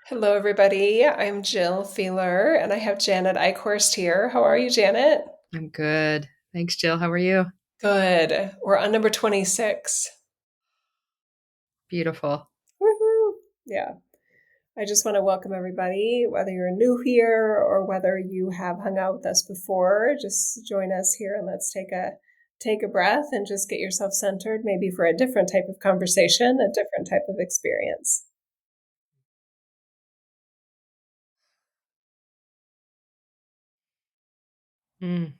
Hello, everybody. I'm Jill Feeler, and I have Janet Eichhorst here. How are you, Janet? I'm good. Thanks, Jill. How are you? Good. We're on number 26. Beautiful. Woohoo! Yeah. I just want to welcome everybody, whether you're new here or whether you have hung out with us before. Just join us here and let's take a breath and just get yourself centered, maybe for a different type of conversation, a different type of experience. Mm,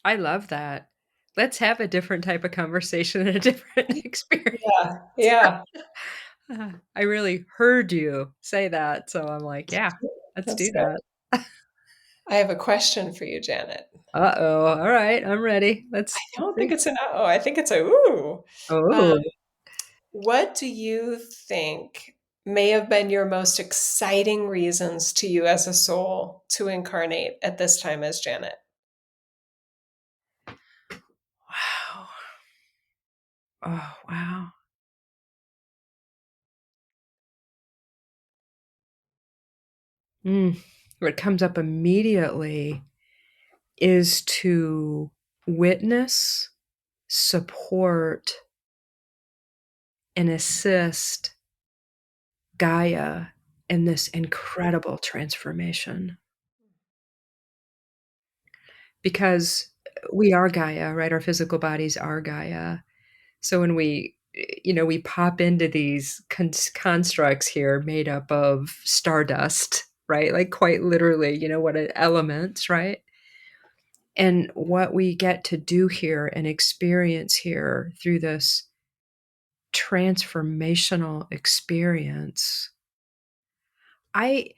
I love that. Let's have a different type of conversation and a different experience. Yeah, yeah. I really heard you say that. So I'm like, yeah, let's That's do good. that. I have a question for you, Janet. Uh-oh. All right. I'm ready. I Let's don't think see. it's an uh-oh. I think it's a ooh. Um, Oh, what do you think may have been your most exciting reasons to you as a soul to incarnate at this time as Janet? wow. Oh, wow. What comes up immediately is to witness, support, and assist Gaia in this incredible transformation because we are Gaia, right? Our physical bodies are Gaia. So when we pop into these constructs here made up of stardust, right? Like quite literally, what an element, right? And what we get to do here and experience here through this transformational experience. I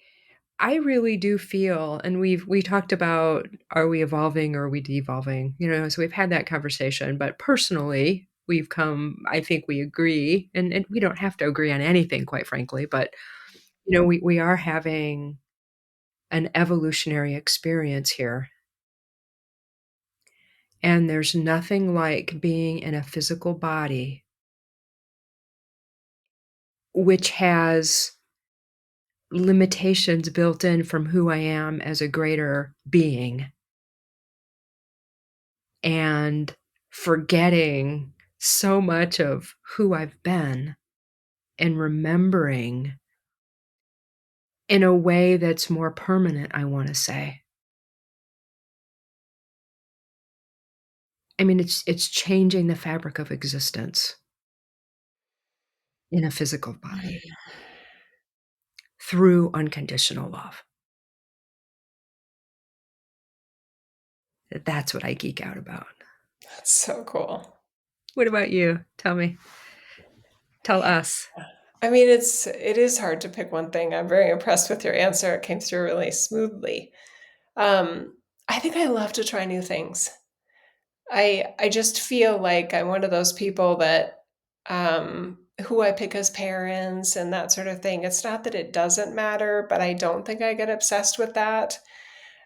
I really do feel, and we talked about, are we evolving or are we devolving? So we've had that conversation, but personally, I think we agree, and we don't have to agree on anything, quite frankly, but we are having an evolutionary experience here. And there's nothing like being in a physical body which has limitations built in from who I am as a greater being and forgetting so much of who I've been and remembering in a way that's more permanent, I want to say. I mean, it's changing the fabric of existence in a physical body through unconditional love. That's what I geek out about. That's so cool. What about you? Tell me. Tell us. I mean, it is hard to pick one thing. I'm very impressed with your answer. It came through really smoothly. I think I love to try new things. I just feel like I'm one of those people that who I pick as parents and that sort of thing. It's not that it doesn't matter, but I don't think I get obsessed with that.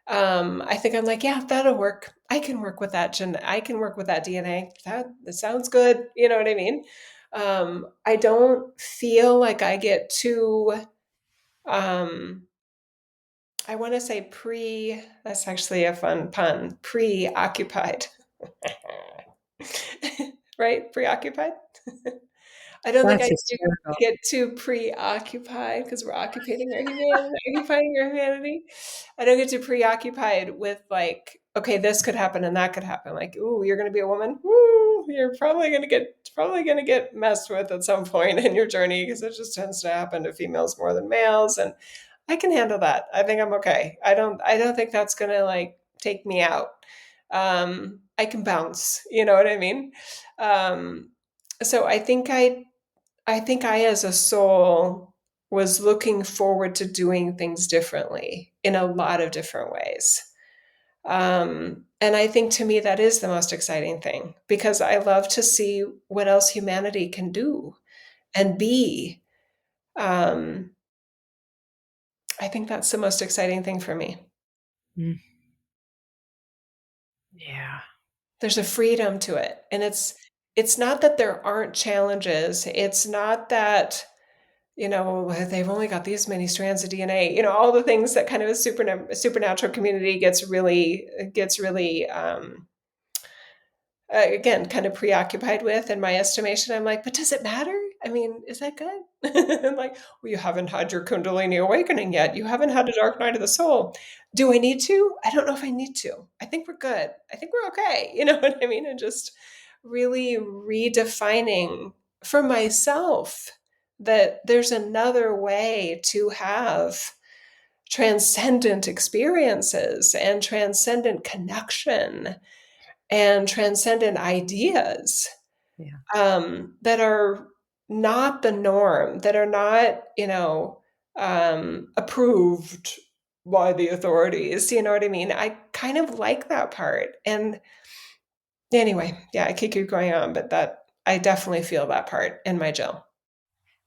I think I'm like, yeah, that'll work. I can work with that I can work with that DNA. That sounds good. You know what I mean? I don't feel like I get too I want to say that's actually a fun pun, preoccupied. Right? Preoccupied? I don't think That's I hysterical. get too preoccupied because we're occupating our humanity, occupying our humanity. I don't get too preoccupied with like, okay, this could happen and that could happen. Like, ooh, you're going to be a woman. Ooh, you're probably going to get messed with at some point in your journey because it just tends to happen to females more than males, and I can handle that. I think I'm okay. I don't think that's going to like take me out. I can bounce. You know what I mean? Um, so I think I, as a soul, was looking forward to doing things differently in a lot of different ways. And I think to me that is the most exciting thing because I love to see what else humanity can do and be. Um, I think that's the most exciting thing for me. Mm, yeah. There's a freedom to it, and it's not that there aren't challenges. It's not that they've only got these many strands of DNA, all the things that kind of a supernatural community gets really again, kind of preoccupied with, in my estimation. I'm like, but does it matter? I mean, is that good? Like, well, you haven't had your Kundalini awakening yet. You haven't had a dark night of the soul. Do I need to? I don't know if I need to. I think we're good. I think we're okay. You know what I mean? And just really redefining for myself that there's another way to have transcendent experiences and transcendent connection and transcendent ideas Yeah. that are not the norm, that are not, approved by the authorities. You know what I mean? I kind of like that part. And anyway, yeah, I could keep going on, but that I definitely feel that part in my Jill.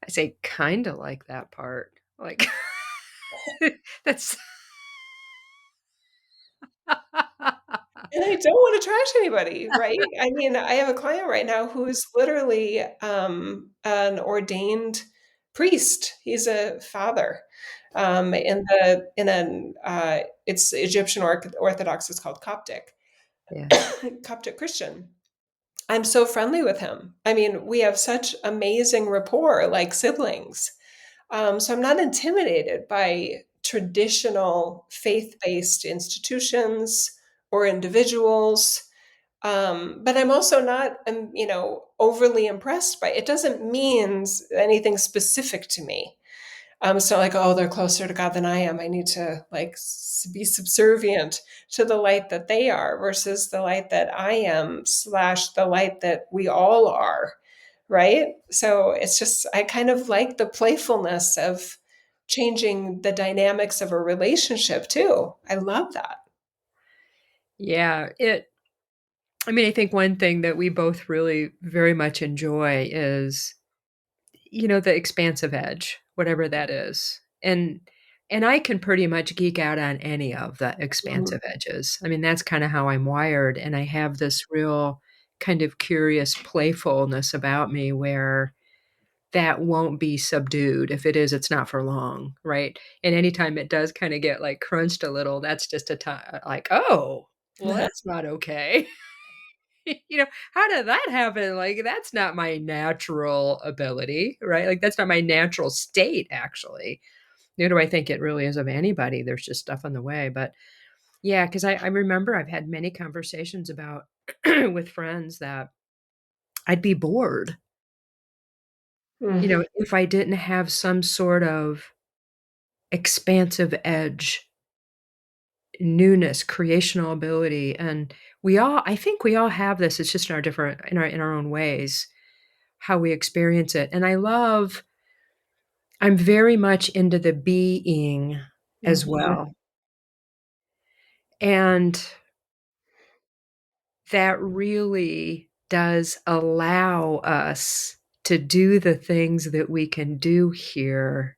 I say kind of like that part. Like that's And I don't want to trash anybody, right? I mean, I have a client right now who's literally an ordained priest. He's a father in an it's Egyptian Orthodox. It's called Coptic, yeah. Coptic Christian. I'm so friendly with him. I mean, we have such amazing rapport, like siblings. So I'm not intimidated by traditional faith-based institutions or individuals. But I'm also not, overly impressed by it. It doesn't mean anything specific to me. It's not like, oh, they're closer to God than I am. I need to like be subservient to the light that they are versus the light that I am, slash the light that we all are. Right. So it's just, I kind of like the playfulness of changing the dynamics of a relationship too. I love that. Yeah, I mean, I think one thing that we both really very much enjoy is, the expansive edge, whatever that is. And I can pretty much geek out on any of the expansive Mhm. edges. I mean, that's kind of how I'm wired, and I have this real kind of curious playfulness about me where that won't be subdued. If it is, it's not for long, right? And anytime it does kind of get like crunched a little, that's just a time like, oh, well, that's not okay. you know, how did that happen? Like, that's not my natural ability, right? Like, that's not my natural state, actually. Nor do I think it really is of anybody. There's just stuff in the way. But yeah, because I remember I've had many conversations about with friends that I'd be bored, Mhm. if I didn't have some sort of expansive edge, newness, creational ability. And I think we all have this. It's just in our different, in our own ways, how we experience it. And I'm very much into the being as Mhm. well. And that really does allow us to do the things that we can do here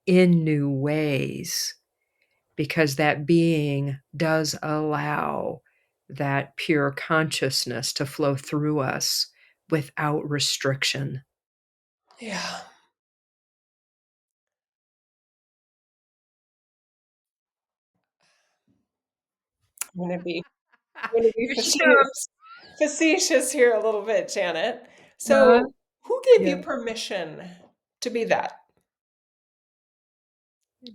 in new ways, because that being does allow that pure consciousness to flow through us without restriction. Yeah. I'm gonna be I'm gonna be Here she comes. facetious here a little bit, Janet. Uh, So, who gave yeah. you permission to be that?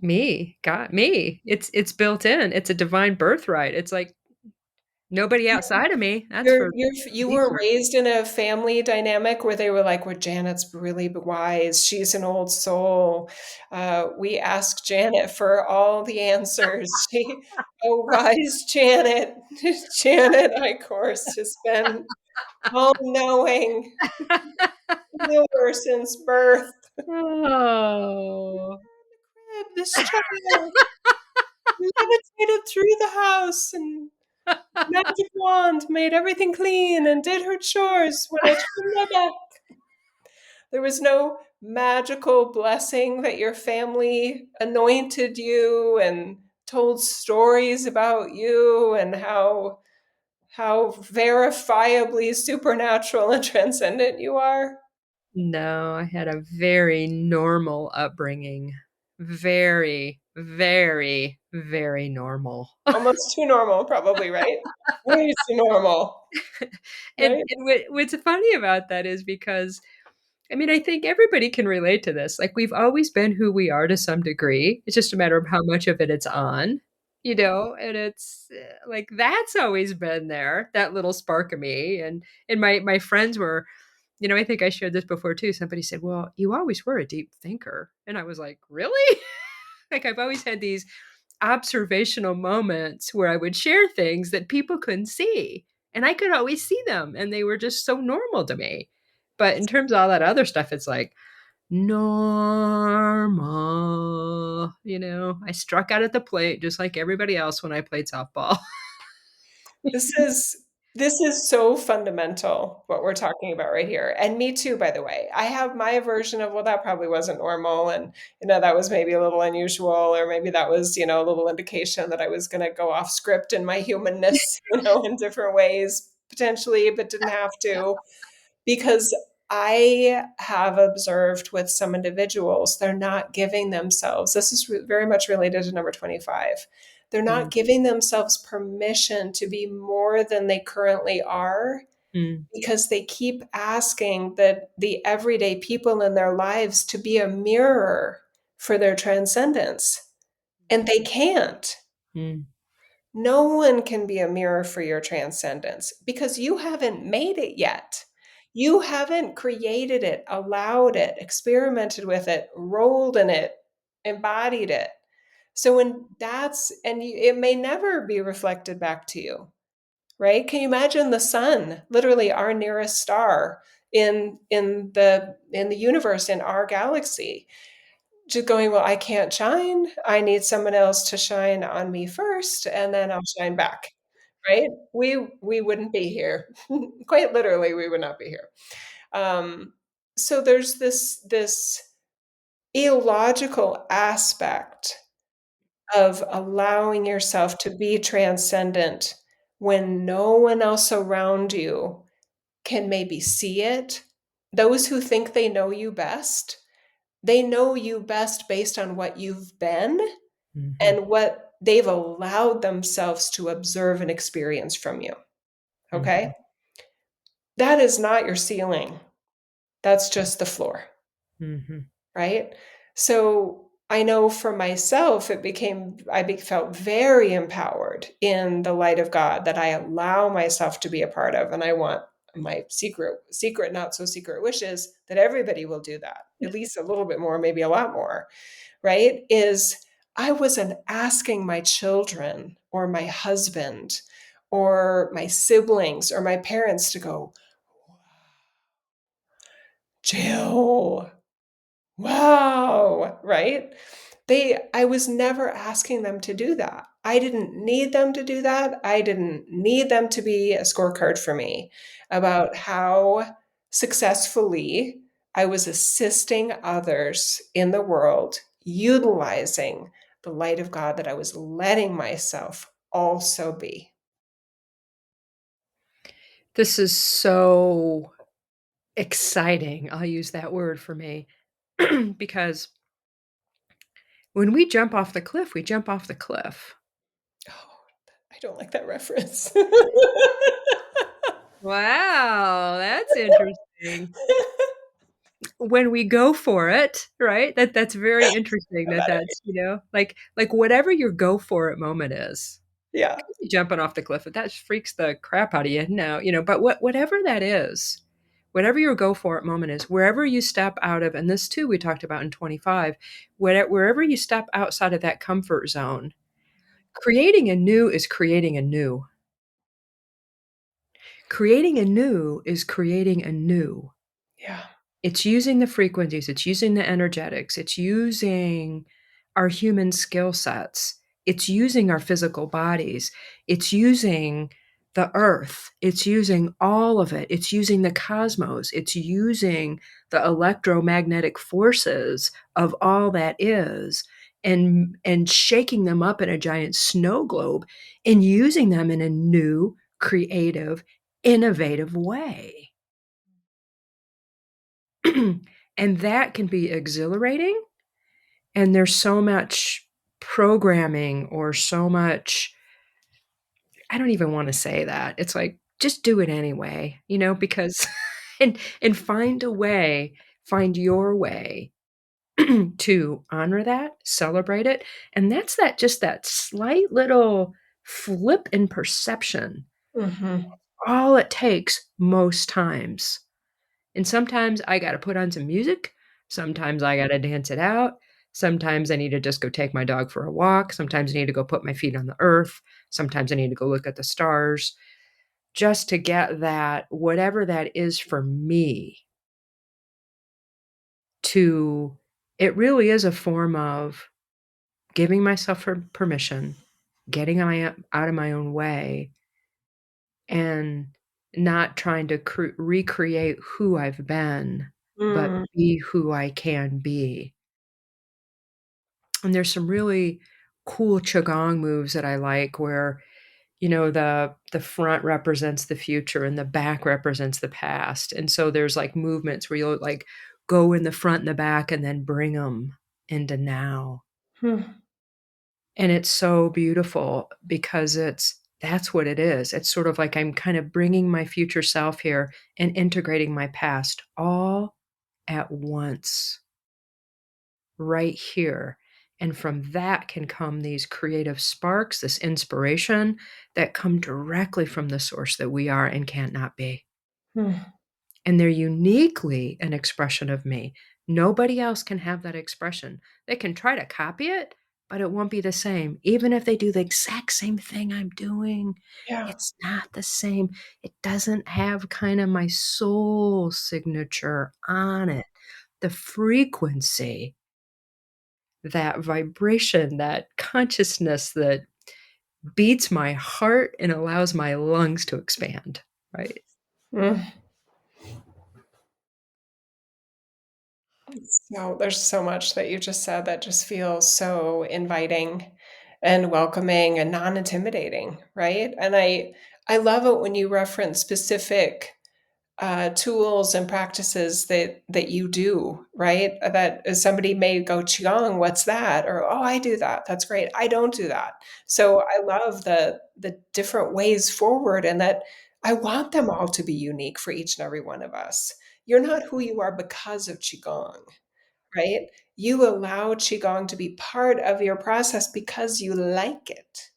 Me, God, me. It's built in. It's a divine birthright. It's like nobody outside of me. That's for You were sure. raised in a family dynamic where they were like, "Well, Janet's really wise. She's an old soul. We ask Janet for all the answers. She, oh, wise Janet, Janet, of course, has been all knowing, knower since birth. Oh. This child levitated through the house and magic wand made everything clean and did her chores when I turned my back. There was no magical blessing that your family anointed you and told stories about you and how verifiably supernatural and transcendent you are. No, I had a very normal upbringing. Very, very, very normal. Almost too normal, probably, right? Way too normal, And right? what's funny about that is because I mean, I think everybody can relate to this. Like, we've always been who we are to some degree. It's just a matter of how much of it it's on, you know? And it's like that's always been there, that little spark of me. And my friends were, I think I shared this before too. Somebody said, "Well, you always were a deep thinker." And I was like, "Really?" Like I've always had these observational moments where I would share things that people couldn't see. And I could always see them and they were just so normal to me. But in terms of all that other stuff, it's like normal. I struck out at the plate just like everybody else when I played softball. This is this is so fundamental what we're talking about right here. And me too, by the way. I have my version of, well, that probably wasn't normal and that was maybe a little unusual, or maybe that was, a little indication that I was going to go off script in my humanness, in different ways potentially, but didn't have to. Because I have observed with some individuals, they're not giving themselves, this is very much related to number 25. They're not Mm, giving themselves permission to be more than they currently are mm, because they keep asking the everyday people in their lives to be a mirror for their transcendence. And they can't. mm, No one can be a mirror for your transcendence because you haven't made it yet. You haven't created it, allowed it, experimented with it, rolled in it, embodied it. So when it may never be reflected back to you, right? Can you imagine the sun, literally our nearest star in the universe, in our galaxy, just going, well, I can't shine. I need someone else to shine on me first, and then I'll shine back, right? We wouldn't be here. Quite literally, we would not be here. Um, so there's this illogical aspect of allowing yourself to be transcendent when no one else around you can maybe see it. Those who think they know you best, they know you best based on what you've been mhm, and what they've allowed themselves to observe and experience from you. Okay? mhm, That is not your ceiling. That's just the floor, mhm. right? So I know for myself, felt very empowered in the light of God that I allow myself to be a part of. And I want my secret, not so secret wishes that everybody will do that, at least a little bit more, maybe a lot more, right? Is I wasn't asking my children or my husband or my siblings or my parents to go, Jill, wow, right? I was never asking them to do that. I didn't need them to do that. I didn't need them to be a scorecard for me about how successfully I was assisting others in the world, utilizing the light of God that I was letting myself also be. This is so exciting. I'll use that word for me because when we jump off the cliff, we jump off the cliff. Oh, I don't like that reference. Wow, that's interesting. When we go for it, right? That's very interesting How that bad I that's whatever your go for it moment is. Yeah. Could be jumping off the cliff, but that freaks the crap out of you. No, but whatever that is, whatever your go for it moment is, wherever you step out of, and this too we talked about in 25, wherever you step outside of that comfort zone, creating anew is creating anew. Creating anew is creating anew. Yeah. It's using the frequencies, it's using the energetics, it's using our human skill sets, it's using our physical bodies, it's using the earth, it's using all of it, it's using the cosmos, it's using the electromagnetic forces of all that is and shaking them up in a giant snow globe and using them in a new, creative, innovative way. And that can be exhilarating. And there's so much programming or so much, I don't even want to say that. It's like, just do it anyway, because and find a way, find your way to honor that, celebrate it. And that's that slight little flip in perception. Mhm. All it takes most times. And sometimes I got to put on some music. Sometimes I got to dance it out. Sometimes I need to just go take my dog for a walk. Sometimes I need to go put my feet on the earth. Sometimes I need to go look at the stars just to get that, whatever that is for me, to, it really is a form of giving myself permission, getting out of my own way, and not trying to recreate who I've been, but Mm. be who I can be. And there's some really cool qigong moves that I like where, the front represents the future and the back represents the past. And so there's like movements where you'll like go in the front and the back and then bring them into now. Hmm. And it's so beautiful because that's what it is. It's sort of like I'm kind of bringing my future self here and integrating my past all at once, right here. And from that can come these creative sparks, this inspiration that come directly from the source that we are and can't not be. Hmm. And they're uniquely an expression of me. Nobody else can have that expression. They can try to copy it, but it won't be the same. Even if they do the exact same thing I'm doing, Yeah. it's not the same. It doesn't have kind of my soul signature on it. The frequency, that vibration, that consciousness that beats my heart and allows my lungs to expand, right? Mm. So there's so much that you just said that just feels so inviting and welcoming and non-intimidating, right? And I love it when you reference specific tools and practices that you do, right? That somebody may go, "Qigong, what's that?" Or, "Oh, I do that. That's great. I don't do that." So I love the different ways forward, and that I want them all to be unique for each and every one of us. You're not who you are because of Qigong, right? You allow Qigong to be part of your process because you like it.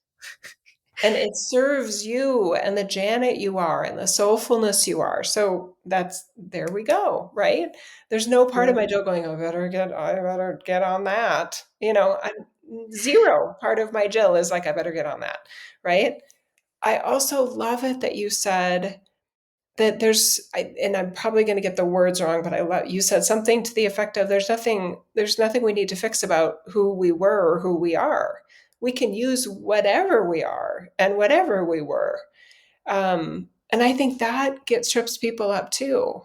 And it serves you and the Janet you are and the soulfulness you are. So that's there we go, right? There's no part of Yeah. my Jill going, I better get on that. Zero part of my Jill is like, I better get on that, right? I also love it that you said that and I'm probably going to get the words wrong, but I love you said something to the effect of there's nothing we need to fix about who we were or who we are. We can use whatever we are and whatever we were. And I think that trips people up too.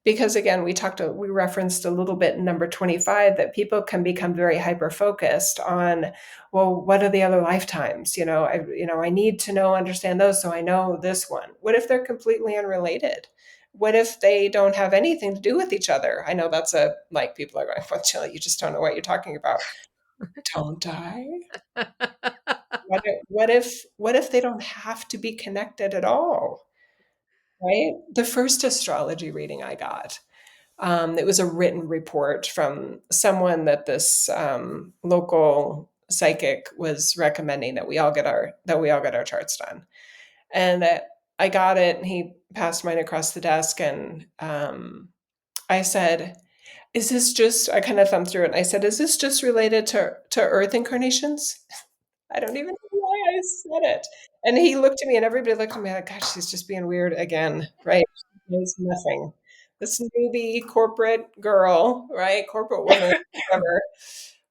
Because again, we referenced a little bit in number 25 that people can become very hyper focused on, well, what are the other lifetimes? I need to understand those so I know this one. What if they're completely unrelated? What if they don't have anything to do with each other? I know that's like people are going, well, Jill, you just don't know what you're talking about. Don't I? What if they don't have to be connected at all? Right? The first astrology reading I got, it was a written report from someone that this local psychic was recommending that we all get our charts done. And I got it, and he passed mine across the desk, and I said, "Is this just?" I kind of thumbed through it, and I said, "Is this just related to Earth incarnations?" I don't even know why I said it. And he looked at me and everybody looked at me like, gosh, she's just being weird again, right? She knows nothing. This newbie corporate girl, right? Corporate woman, whatever.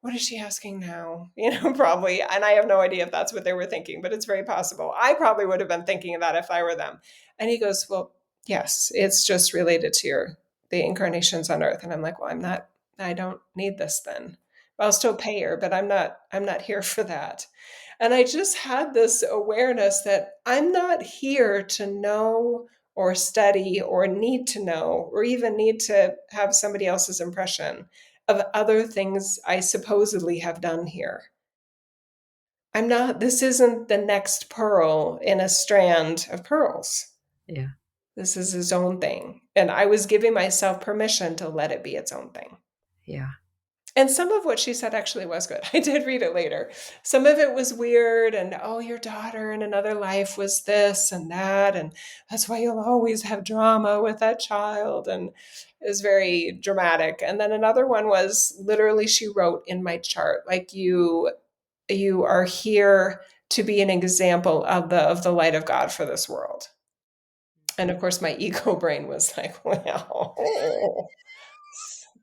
What is she asking now? Probably. And I have no idea if that's what they were thinking, but it's very possible. I probably would have been thinking of that if I were them. And he goes, well, yes, it's just related to the incarnations on Earth. And I'm like, well, I don't need this then. I'll still pay her, but I'm not here for that. And I just had this awareness that I'm not here to know or study or need to know or even need to have somebody else's impression of other things I supposedly have done here. I'm not, this isn't the next pearl in a strand of pearls. Yeah. This is his own thing. And I was giving myself permission to let it be its own thing. Yeah. And some of what she said actually was good. I did read it later. Some of it was weird, and oh, your daughter in another life was this and that, and that's why you'll always have drama with that child. And it was very dramatic. And then another one was literally she wrote in my chart, like you are here to be an example of the light of God for this world. And of course, my ego brain was like, well,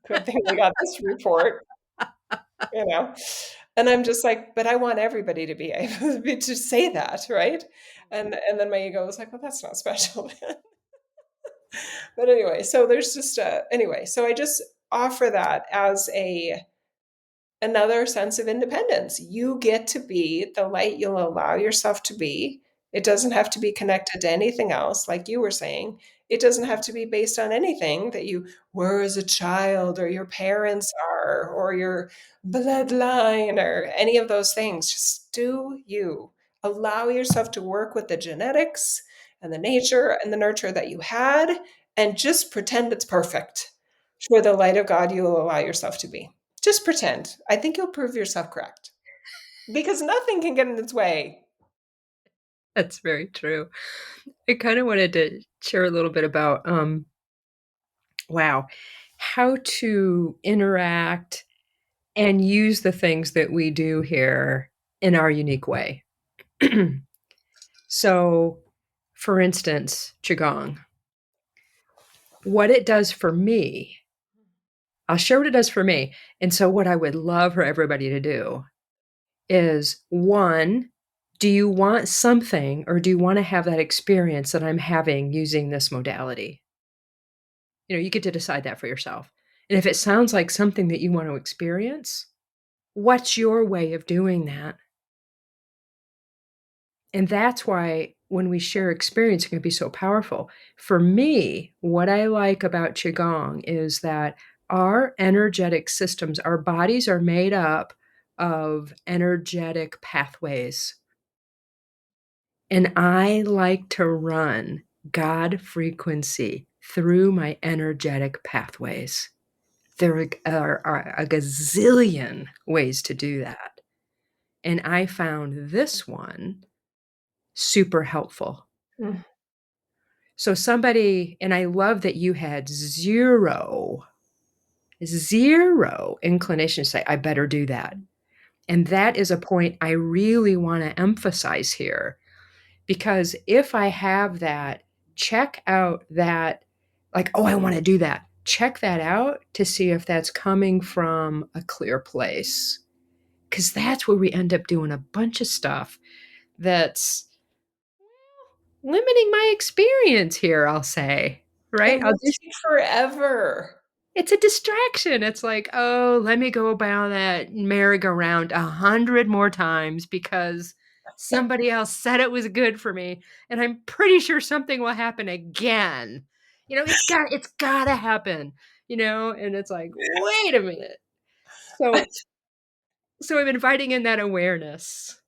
good thing we got this report, you know? And I'm just like, but I want everybody to be able to say that, right? And then my ego was like, well, that's not special. But anyway, so there's just anyway, so I just offer that as a another sense of independence. You get to be the light you'll allow yourself to be. It doesn't have to be connected to anything else, like you were saying. It doesn't have to be based on anything that you were as a child or your parents are or your bloodline or any of those things. Just do you. Allow yourself to work with the genetics and the nature and the nurture that you had and just pretend it's perfect for the light of God you will allow yourself to be. Just pretend. I think you'll prove yourself correct because nothing can get in its way. That's very true. I kind of wanted to share a little bit about, wow, how to interact and use the things that we do here in our unique way. So, for instance, Qigong, what it does for me, I'll share what it does for me. And so, what I would love for everybody to do is one, do you want something or do you want to have that experience that I'm having using this modality? You know, you get to decide that for yourself. And if it sounds like something that you want to experience, what's your way of doing that? And that's why when we share experience, it can be so powerful. For me, what I like about Qigong is that our energetic systems, our bodies are made up of energetic pathways. And I like to run God frequency through my energetic pathways. There are a gazillion ways to do that. And I found this one super helpful. Mm. So somebody, and I love that you had zero inclination to say, I better do that. And that is a point I really want to emphasize here. Because if I have that, check out that, like, oh, I want to do that. Check that out to see if that's coming from a clear place. Because that's where we end up doing a bunch of stuff that's limiting my experience here, I'll say. Right? It will take forever. It's a distraction. It's like, oh, let me go about that merry-go-round 100 more times because somebody else said it was good for me, and I'm pretty sure something will happen again. You know, it's gotta happen, you know, and it's like, wait a minute. So I'm inviting in that awareness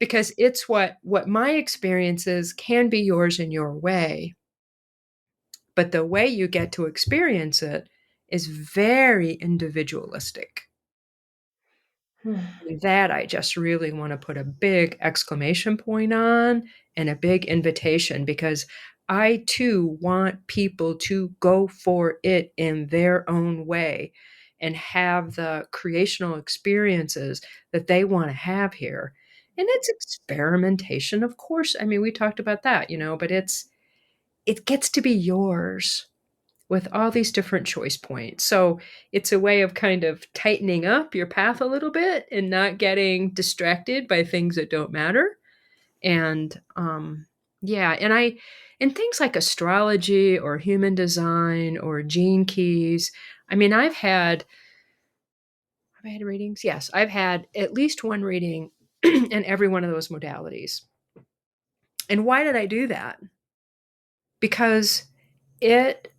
because it's what my experience is can be yours in your way. But the way you get to experience it is very individualistic. That I just really want to put a big exclamation point on and a big invitation because I too want people to go for it in their own way and have the creational experiences that they want to have here. And it's experimentation, of course. I mean, we talked about that, you know, but it gets to be yours with all these different choice points. So it's a way of kind of tightening up your path a little bit and not getting distracted by things that don't matter. And yeah, and things like astrology or human design or gene keys. I mean, have I had readings? Yes, I've had at least one reading in every one of those modalities. And why did I do that? because it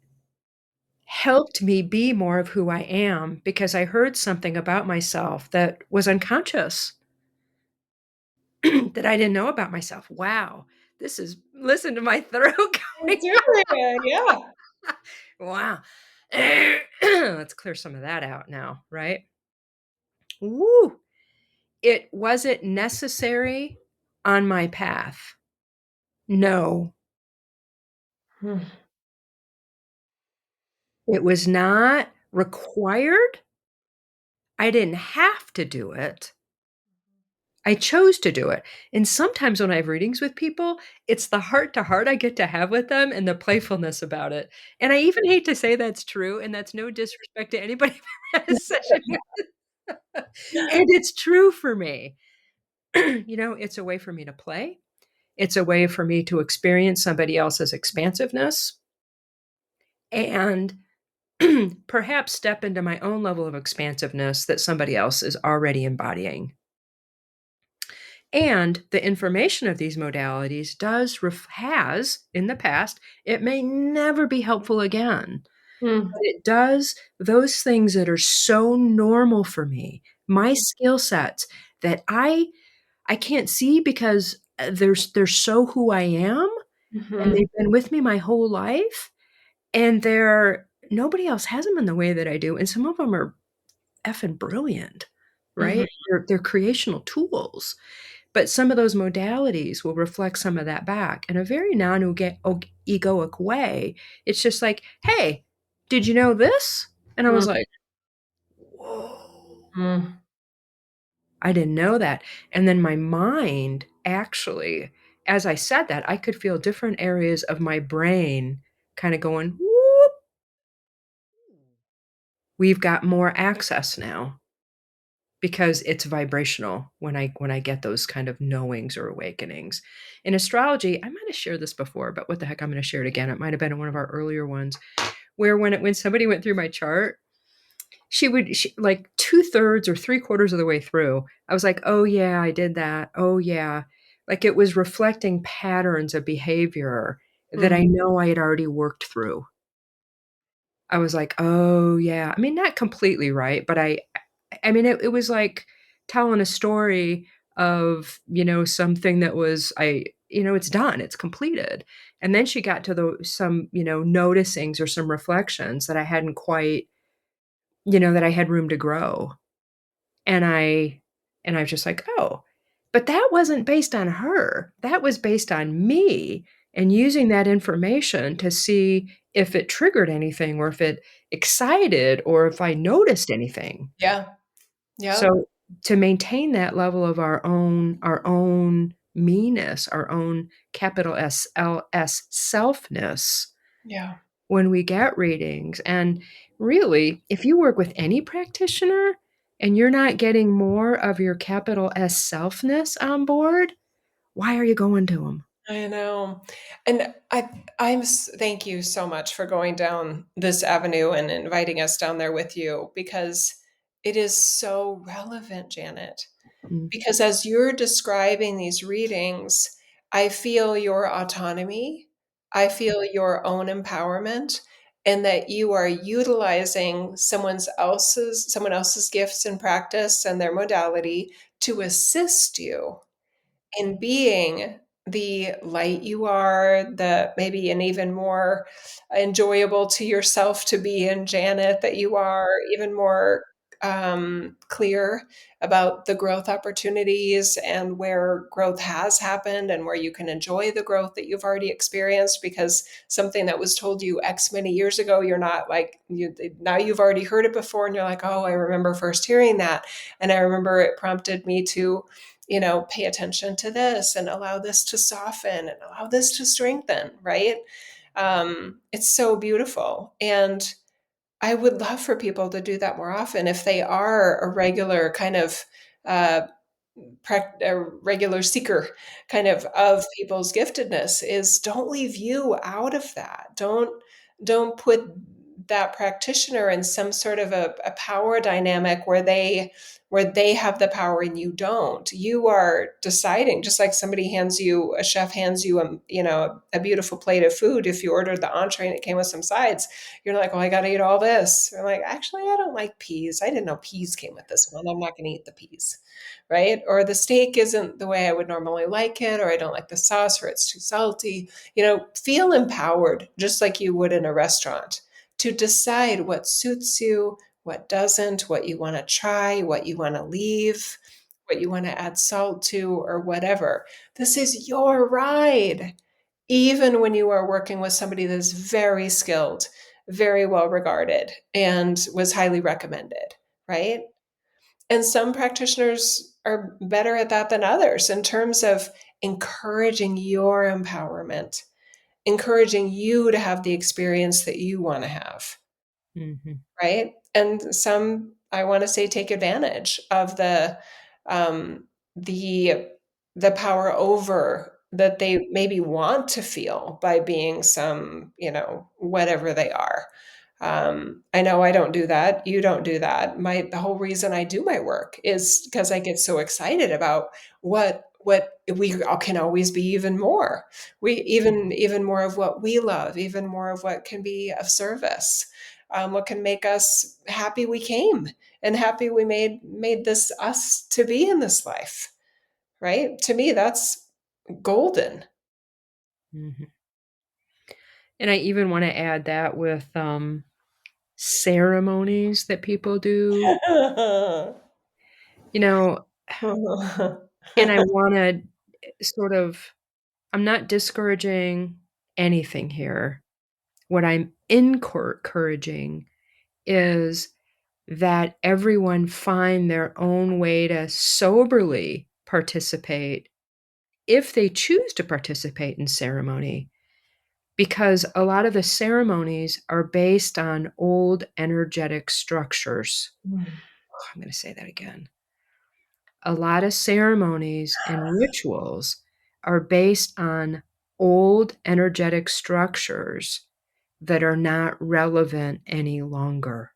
helped me be more of who I am because I heard something about myself that was unconscious that I didn't know about myself. Wow. This is, listen to my throat Let's going. do it. Yeah. Wow. Let's clear some of that out now, right? Woo. It wasn't necessary on my path. No, Hmm. it was not required. I didn't have to do it. I chose to do it. And sometimes when I have readings with people, it's the heart to heart I get to have with them and the playfulness about it. And I even hate to say that's true, and that's no disrespect to anybody I've had a session with. And it's true for me. It's a way for me to play. It's a way for me to experience somebody else's expansiveness and perhaps step into my own level of expansiveness that somebody else is already embodying. And the information of these modalities has in the past, it may never be helpful again, Hmm. but it does those things that are so normal for me, my skill sets that I can't see because they're so who I am and Hmm. they've been with me my whole life and they're nobody else has them in the way that I do, and some of them are effing brilliant, Hmm. right? They're creational tools. But some of those modalities will reflect some of that back in a very non-egoic way. It's just like, "Hey, did you know this?" And I was like, "Whoa, Hmm. I didn't know that." And then my mind actually, as I said that, I could feel different areas of my brain kinda going, "Whoop, we've got more access now." Because it's vibrational when I get those kind of knowings or awakenings. In astrology, I might have shared this before, but what the heck, I'm gonna share it again. It might have been in one of our earlier ones where when somebody went through my chart, she like 2/3 or 3/4 of the way through, I was like, "Oh, yeah, I did that. Oh, yeah." Like, it was reflecting patterns of behavior that Hmm. I know I had already worked through. I was like, "Oh, yeah." I mean, not completely right, but I mean, it was like telling a story of, something that was it's done, it's completed. And then she got to the some, noticings or some reflections that I hadn't quite, that I had room to grow. And I was just like, "Oh." But that wasn't based on her. That was based on me and using that information to see if it triggered anything or if it excited or if I noticed anything. Yeah. Yep. So, to maintain that level of our own me-ness, our own capital SLS selfness Yeah. when we get readings. And really, if you work with any practitioner and you're not getting more of your capital S selfness on board, why are you going to them? I know. And thank you so much for going down this avenue and inviting us down there with you because it is so relevant, Janet. Mm, Because as you're describing these readings, I feel your autonomy, I feel your own empowerment, and that you are utilizing someone else's gifts and practice and their modality to assist you in being the light you are, the maybe an even more enjoyable to yourself to be in Janet that you are, even more clear about the growth opportunities and where growth has happened and where you can enjoy the growth that you've already experienced because something that was told you X many years ago, you're not like you now you've already heard it before and you're like, oh, I remember first hearing that. And I remember it prompted me to pay attention to this and allow this to soften and allow this to strengthen, right? It's so beautiful. And I would love for people to do that more often if they are a regular kind of uh, a regular seeker kind of people's giftedness is don't leave you out of that. Don't put that practitioner in some sort of a power dynamic where they have the power and you don't. You are deciding, just like a chef hands you a beautiful plate of food. If you ordered the entree and it came with some sides, you're like, well, I got to eat all this. You're like, actually, I don't like peas. I didn't know peas came with this one. I'm not going to eat the peas. Right? Or the steak isn't the way I would normally like it, or I don't like the sauce, or it's too salty. Feel empowered, just like you would in a restaurant, to decide what suits you, what doesn't, what you want to try, what you want to leave, what you want to add salt to, or whatever. This is your ride. Even when you are working with somebody that's very skilled, very well regarded, and was highly recommended, right? And some practitioners are better at that than others in terms of encouraging your empowerment, encouraging you to have the experience that you want to have, Mhm. right? And some, I want to say, take advantage of um, the the power over that they maybe want to feel by being some, whatever they are. I know I don't do that. You don't do that. The whole reason I do my work is because I get so excited about what we all can always be even more. We even more of what we love, even more of what can be of service, what can make us happy we came and happy we made this us to be in this life. Right? To me, that's golden. Mhm. And I even wanna add that with, ceremonies that people do, you know, and I wanna sort of I'm not discouraging anything here. What I'm encouraging is that everyone find their own way to soberly participate if they choose to participate in ceremony, because a lot of the ceremonies are based on old energetic structures. I'm going to say that again. A lot of ceremonies and rituals are based on old energetic structures that are not relevant any longer.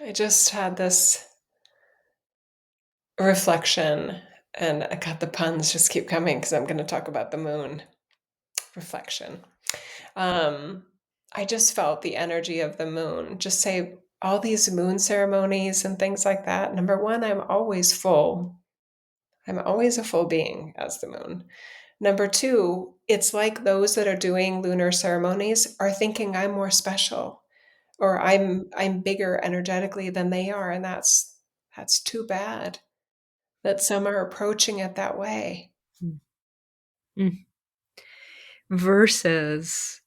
I just had this reflection, and I got the puns just keep coming because I'm going to talk about the moon. Reflection. Um, I just felt the energy of the moon. Just say all these moon ceremonies and things like that. Number one, I'm always full. I'm always a full being as the moon. Number two, it's like those that are doing lunar ceremonies are thinking I'm more special, or I'm bigger energetically than they are, and that's too bad that some are approaching it that way. Mm. Mm. Versus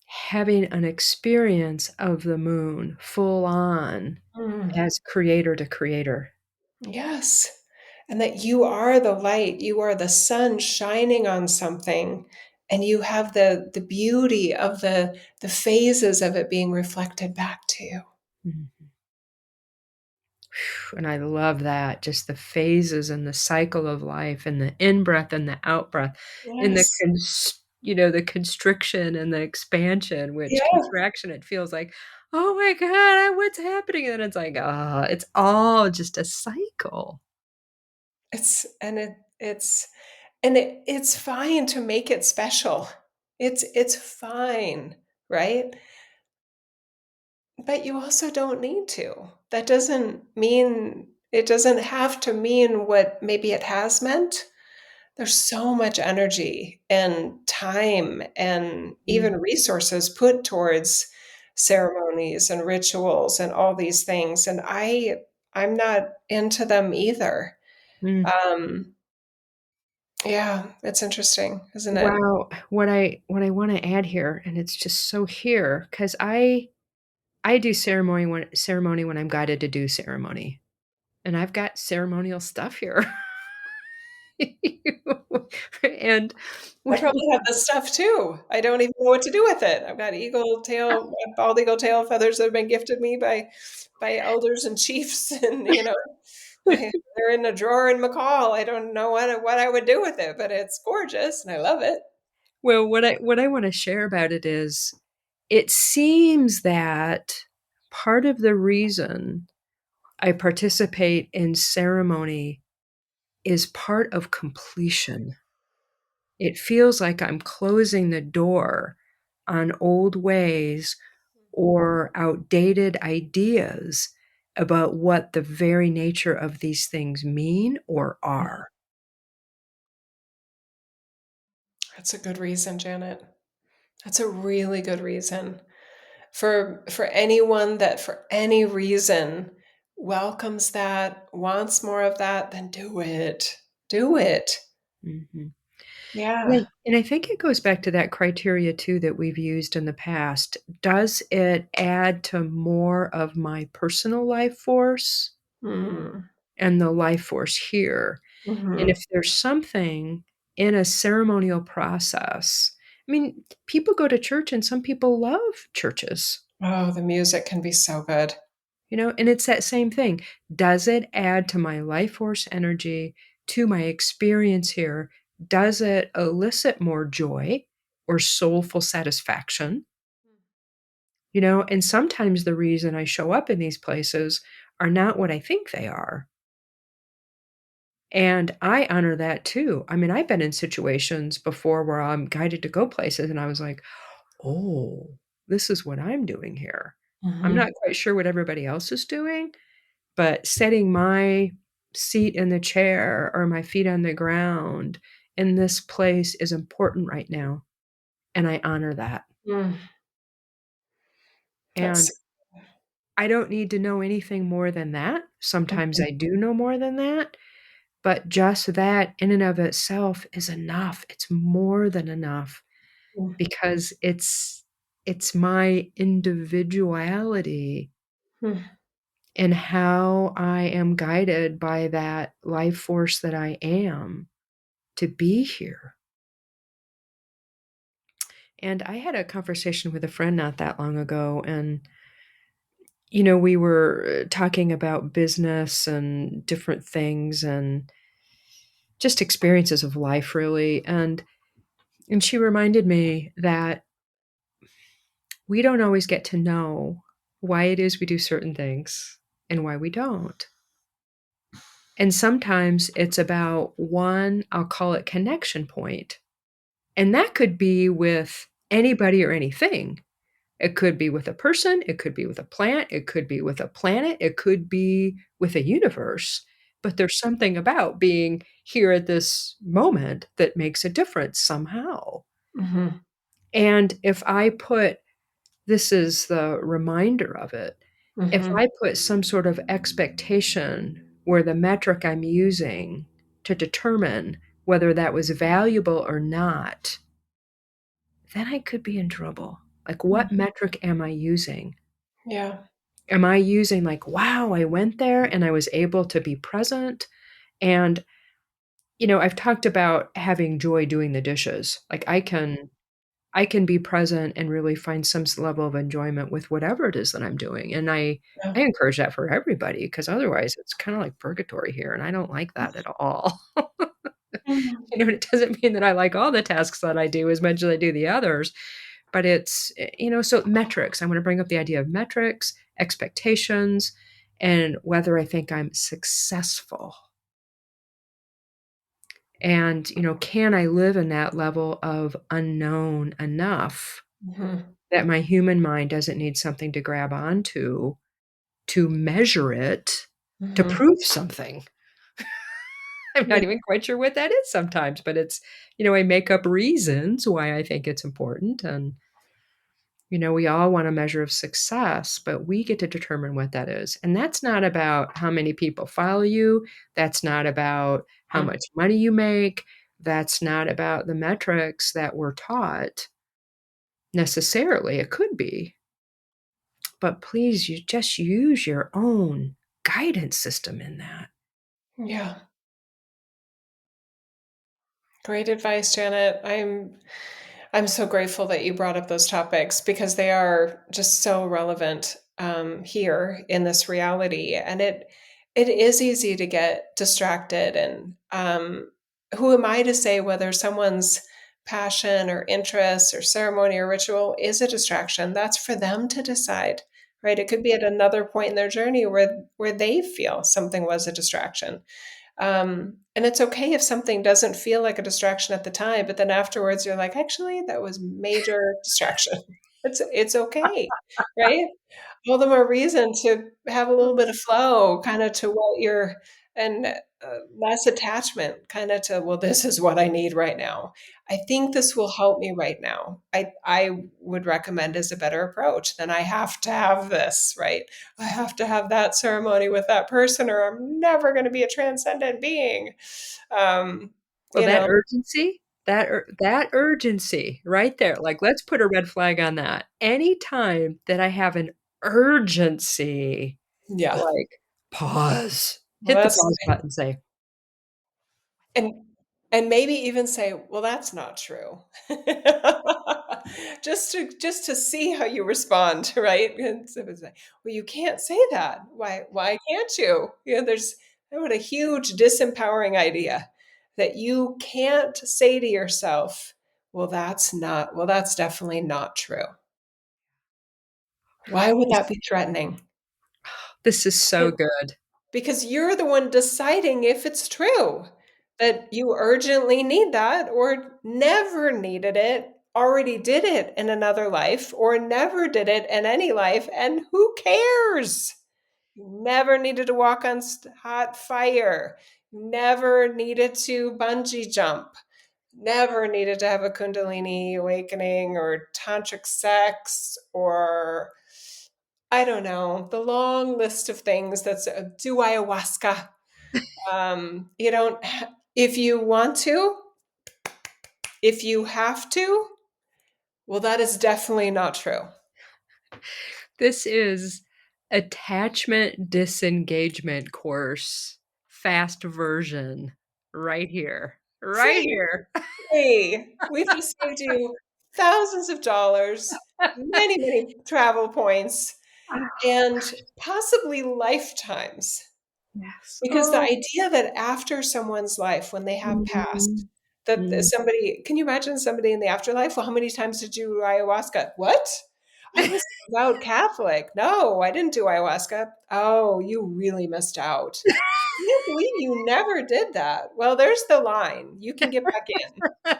having an experience of the moon full on Mm. as creator to creator. Yes. And that you are the light, you are the sun shining on something, and you have the beauty of the phases of it being reflected back to you. Mhm. And I love that, just the phases and the cycle of life and the in-breath and the out-breath and Yes. the constriction and the expansion, which Yeah. contraction, it feels like, "Oh my god, what's happening?" And it's like, "Ah," it's all just a cycle. It's and it's fine to make it special. It's fine, right? But you also don't need to. That doesn't mean it doesn't have to mean what maybe it has meant. There's so much energy and time and Mm, even resources put towards ceremonies and rituals and all these things, and I'm not into them either. mm. Um, yeah, it's interesting, isn't it? Wow, what I wanna add here, and it's just so here, because I do ceremony when I'm guided to do ceremony, and I've got ceremonial stuff here. And I when probably have this stuff too. I don't even know what to do with it. I've got bald eagle tail feathers that have been gifted me by elders and chiefs, and they're in a drawer in McCall. I don't know what I would do with it, but it's gorgeous and I love it. well, what I wanna share about it is, it seems that part of the reason I participate in ceremony is part of completion. It feels like I'm closing the door on old ways or outdated ideas about what the very nature of these things mean or are. That's a good reason, Janet. That's a really good reason. For anyone that for any reason welcomes that, wants more of that, then do it. Do it. Mhm. Yeah. And I think it goes back to that criteria too that we've used in the past. Does it add to more of my personal life force Mm. and the life force here? And Mhm. if there's something in a ceremonial process, I mean, people go to church and some people love churches, Oh, the music can be so good. and it's that same thing. Does it add to my life force energy, to my experience here? Does it elicit more joy or soulful satisfaction? And sometimes the reason I show up in these places are not what I think they are. And I honor that too. I mean, I've been in situations before where I'm guided to go places and I was like, "Oh, this is what I'm doing here." I'm Mhm. not quite sure what everybody else is doing, but setting my seat in the chair or my feet on the ground in this place is important right now, and I honor that. Mm. And That's I don't need to know anything more than that. Sometimes Mhm. I do know more than that, but just that in and of itself is enough. It's more than enough Mm. because it's my individuality Mm. and how I am guided by that life force that I am to be here. And I had a conversation with a friend not that long ago, and we were talking about business and different things and just experiences of life really. And she reminded me that we don't always get to know why it is we do certain things and why we don't. And sometimes it's about one, I'll call it connection point. And that could be with anybody or anything. It could be with a person, it could be with a plant, it could be with a planet, it could be with a universe. But there's something about being here at this moment that makes a difference somehow. Mhm. And if I put this is the reminder of it. If Mhm. I put some sort of expectation where the metric I'm using to determine whether that was valuable or not, then I could be in trouble. Like, what Mhm. metric am I using? Yeah. Am I using, like, wow, I went there and I was able to be present? And, I've talked about having joy doing the dishes. Like, I can be present and really find some level of enjoyment with whatever it is that I'm doing, and I Yeah. encourage that for everybody because otherwise it's kinda like purgatory here, and I don't like that at all. Mhm. It doesn't mean that I like all the tasks that I do as much as I do the others, but so metrics, I wanna bring up the idea of metrics, expectations, and whether I think I'm successful. And, can I live in that level of unknown enough Mhm. that my human mind doesn't need something to grab onto to measure it, to Mhm. prove something. I'm Yeah. not even quite sure what that is sometimes, but I make up reasons why I think it's important. And, we all want a measure of success, but we get to determine what that is. And that's not about how many people follow you. That's not about how Mm. much money you make. That's not about the metrics that we're taught necessarily. It could be, but please, you just use your own guidance system in that. Yeah. Great advice, Janet. I'm so grateful that you brought up those topics because they are just so relevant here in this reality, and it is easy to get distracted. And who am I to say whether someone's passion or interest or ceremony or ritual is a distraction? That's for them to decide, right? It could be at another point in their journey where they feel something was a distraction. And it's okay if something doesn't feel like a distraction at the time, but then afterwards you're like, actually, that was major distraction. It's okay, right? All the more reason to have a little bit of flow, kind of to what you're, and less attachment, kind of to, well, this is what I need right now. I think this will help me right now. I would recommend as a better approach than I have to have this, right? I have to have that ceremony with that person, or I'm never going to be a transcendent being. Um, Well, you that know, urgency, that urgency right there, like, let's put a red flag on that. Anytime that I have an urgency, yeah. like, pause, Well, hit the that's pause button, say, and and maybe even say, "Well, that's not true." Just to see how you respond, right? And so it's like, "Well, you can't say that. Why can't you?" There's what a huge disempowering idea that you can't say to yourself, well, that's definitely not true." Why would "This that be threatening? this is so good." Because you're the one deciding if it's true that you urgently need that or never needed it, already did it in another life, or never did it in any life, and who cares? You never needed to walk on hot fire, never needed to bungee jump, never needed to have a Kundalini awakening or tantric sex or I don't know, the long list of things that's do ayahuasca. You don't, if you want to, if you have to, well, that is definitely not true. This is attachment disengagement course, fast version, right here, right Free, here. free. We've just saved you thousands of dollars, many, many travel points, and possibly lifetimes. Yes. Because the Oh. idea that after someone's life, when they have passed, Mhm. that Mm. somebody, can you imagine somebody in the afterlife? Well, how many times did you do ayahuasca? What? I was a devout Catholic. No, I didn't do ayahuasca. Oh, you really missed out. I can't believe you never did that. Well, there's the line. You can get back in.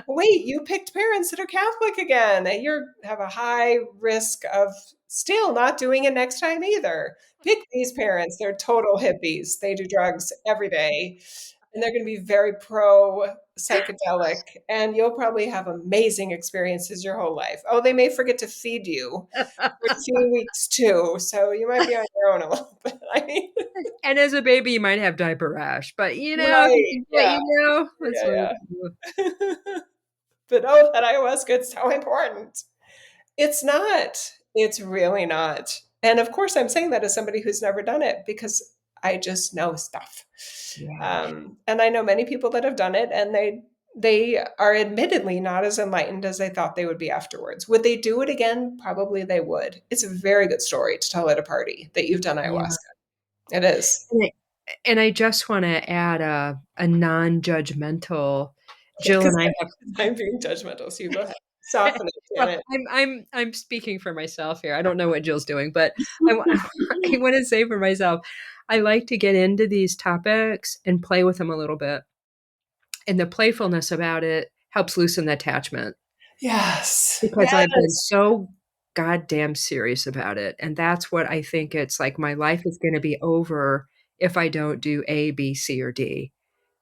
Wait, you picked parents that are Catholic again. You have a high risk of still not doing it next time either. Pick these parents. They're total hippies. They do drugs every day, and they're going to be very pro psychedelic, and you'll probably have amazing experiences your whole life. Oh, they may forget to feed you for 2 weeks too, so you might be on your own a little bit. I mean, And as a baby, you might have diaper rash, but, this right? is what Yeah, you know. That's what yeah, yeah. But oh, that ayahuasca, it's so important. It's not. It's really not. And of course, I'm saying that as somebody who's never done it because I just know stuff. yeah. And I know many people that have done it, and they are admittedly not as enlightened as they thought they would be afterwards. Would they do it again? Probably they would. It's a very good story to tell at a party that you've done Yeah. ayahuasca. It is. And I just wanna add a non-judgmental. Okay, Jill because and I have I'm being judgmental, so you go ahead. Soften it, damn well, it. I'm speaking for myself here. I don't know what Jill's doing, but I wa I wanna say for myself, I like to get into these topics and play with them a little bit, and the playfulness about it helps loosen the attachment Yes. because I've been Yes. so goddamn serious about it, and that's what I think it's like my life is gonna be over if I don't do A, B, C, or D.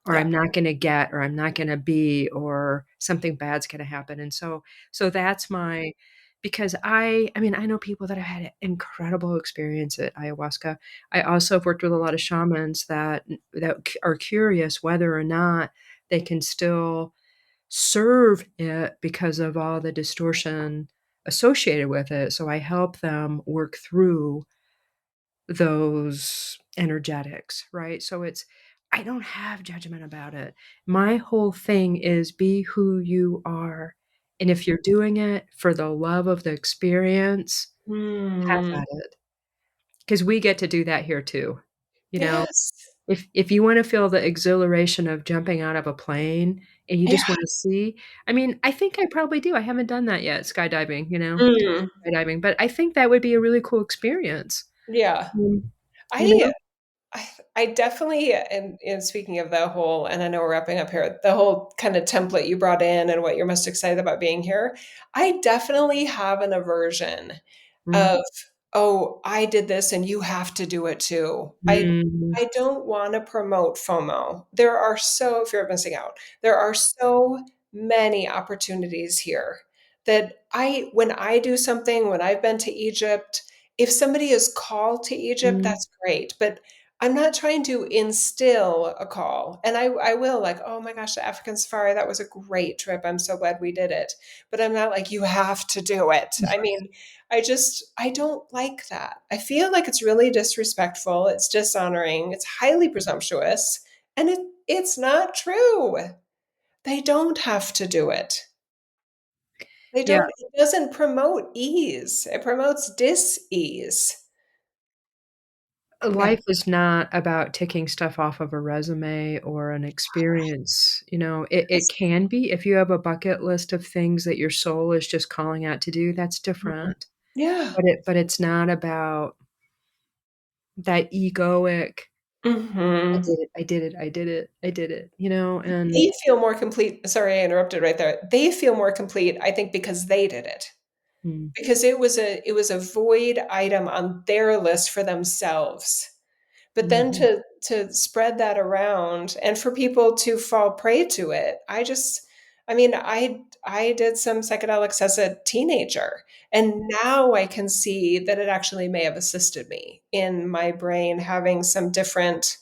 Or Yeah. I'm not gonna get, or I'm not gonna be, or something bad's gonna happen, and so that's my because I mean, I know people that have had incredible experience at ayahuasca. I also have worked with a lot of shamans that are curious whether or not they can still serve it because of all the distortion associated with it, so I help them work through those energetics, right? So it's I don't have judgment about it. My whole thing is be who you are. And if you're doing it for the love of the experience, have Hmm. at it. Because we get to do that here too. You know, Yes. if you want to feel the exhilaration of jumping out of a plane and you Yeah. just wanna see. I mean, I think I probably do. I haven't done that yet, skydiving, Mm. skydiving, but I think that would be a really cool experience. Yeah. Mm, you I know? I definitely, and speaking of the whole, and I know we're wrapping up here, the whole kind of template you brought in and what you're most excited about being here, I definitely have an aversion Mm, of, "Oh, I did this and you have to do it too." mm, I don't wanna promote FOMO. There are so fear of missing out. There are so many opportunities here that when I do something, when I've been to Egypt, if somebody is called to Egypt, mm. that's great, but I'm not trying to instill a call, and I will, like, "Oh my gosh, the African safari, that was a great trip. I'm so glad we did it." But I'm not like, "You have to do it." I mean, I don't like that. I feel like it's really disrespectful, it's dishonoring, it's highly presumptuous, and it's not true. They don't have to do it. They Yeah, don't It doesn't promote ease, it promotes dis-ease. Yeah. life is not about ticking stuff off of a resume or an experience, it It's can be if you have a bucket list of things that your soul is just calling out to do, that's Mhm. different. Yeah. But it's not about that egoic, "I Mhm. did it, I did it, I did it, I did it," and They feel more complete. Sorry, I interrupted right there. They feel more complete, I think, because they did it. mm, Because it was a void item on their list for themselves. But then mhm, to spread that around and for people to fall prey to it, I mean, I did some psychedelics as a teenager, and now I can see that it actually may have assisted me in my brain having some different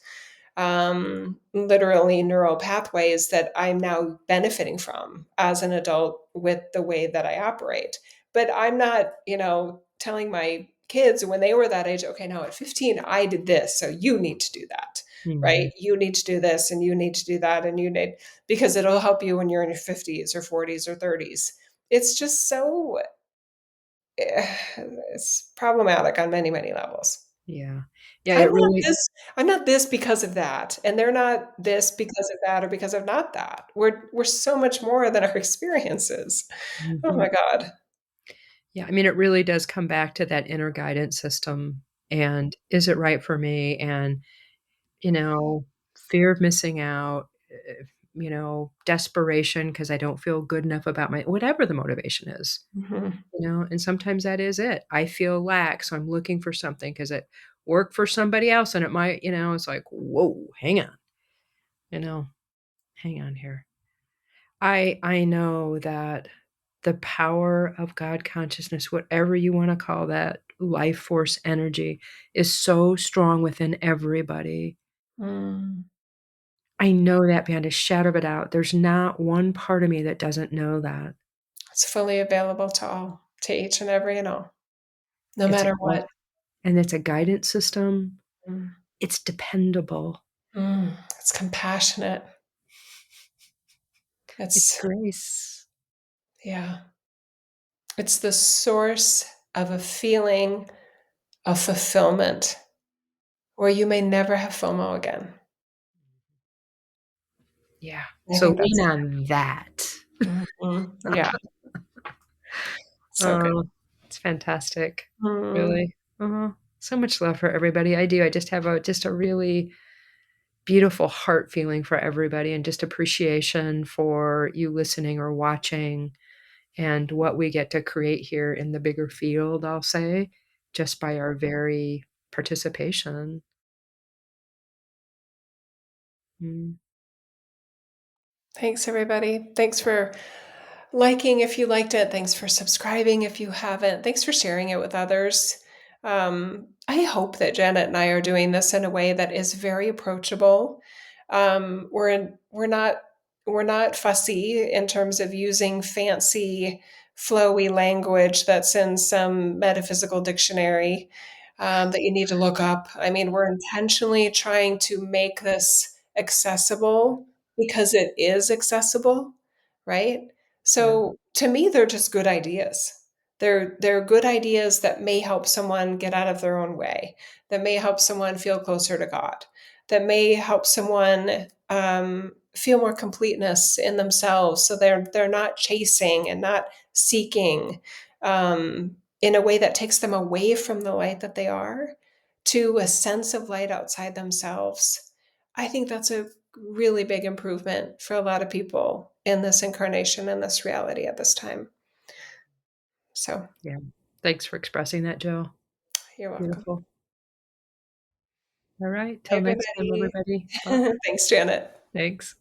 literally neural pathways that I'm now benefiting from as an adult with the way that I operate. But I'm not, telling my kids when they were that age, okay, now at 15, I did this. So you need to do that, right? mhm. You need to do this and you need to do that. And because it'll help you when you're in your 50s or 40s or 30s. It's just so, it's problematic on many, many levels. Yeah. Yeah, I'm it not really this I'm not this because of that, and they're not this because of that or because of not that. We're so much more than our experiences. Oh mhm. my god. Yeah, I mean, it really does come back to that inner guidance system, and is it right for me? And, you know, fear of missing out, desperation because I don't feel good enough about my whatever the motivation is, Mhm, and sometimes that is it. I feel lack, so I'm looking for something because it worked for somebody else and it might, it's like, "Whoa, you know, hang on here." I know that the power of God consciousness, whatever you wanna call that, life force energy, is so strong within everybody. mm. I know that beyond a shadow of a doubt. There's not one part of me that doesn't know that. It's fully available to all, to each and every and all, no It's a matter gui what. and it's a guidance system. Mm, It's dependable. it's compassionate. It's It's grace. Yeah. It's the source of a feeling of fulfillment where you may never have FOMO again. Yeah. I So think lean that's on that. Mhm. Yeah, so good. Oh, it's fantastic. Mm. Really. So much love for everybody. I do. I just have a really beautiful heart feeling for everybody and just appreciation for you listening or watching and what we get to create here in the bigger field, I'll say, just by our very participation. Mm. Thanks, everybody. Thanks for liking if you liked it. Thanks for subscribing if you haven't. Thanks for sharing it with others. I hope that Janet and I are doing this in a way that is very approachable. We're not fussy in terms of using fancy, flowy language that's in some metaphysical dictionary that you need to look up. I mean, we're intentionally trying to make this accessible because it is accessible, right? Yeah. So to me, they're just good ideas. They're good ideas that may help someone get out of their own way, that may help someone feel closer to God, that may help someone feel more completeness in themselves. So they're not chasing and not seeking in a way that takes them away from the light that they are to a sense of light outside themselves. I think that's a really big improvement for a lot of people in this incarnation and this reality at this time. So Yeah. Thanks for expressing that, Joe. you're welcome. Beautiful. All right. Bye, Till next time, everybody. everybody. Bye. Thanks, Janet. Thanks.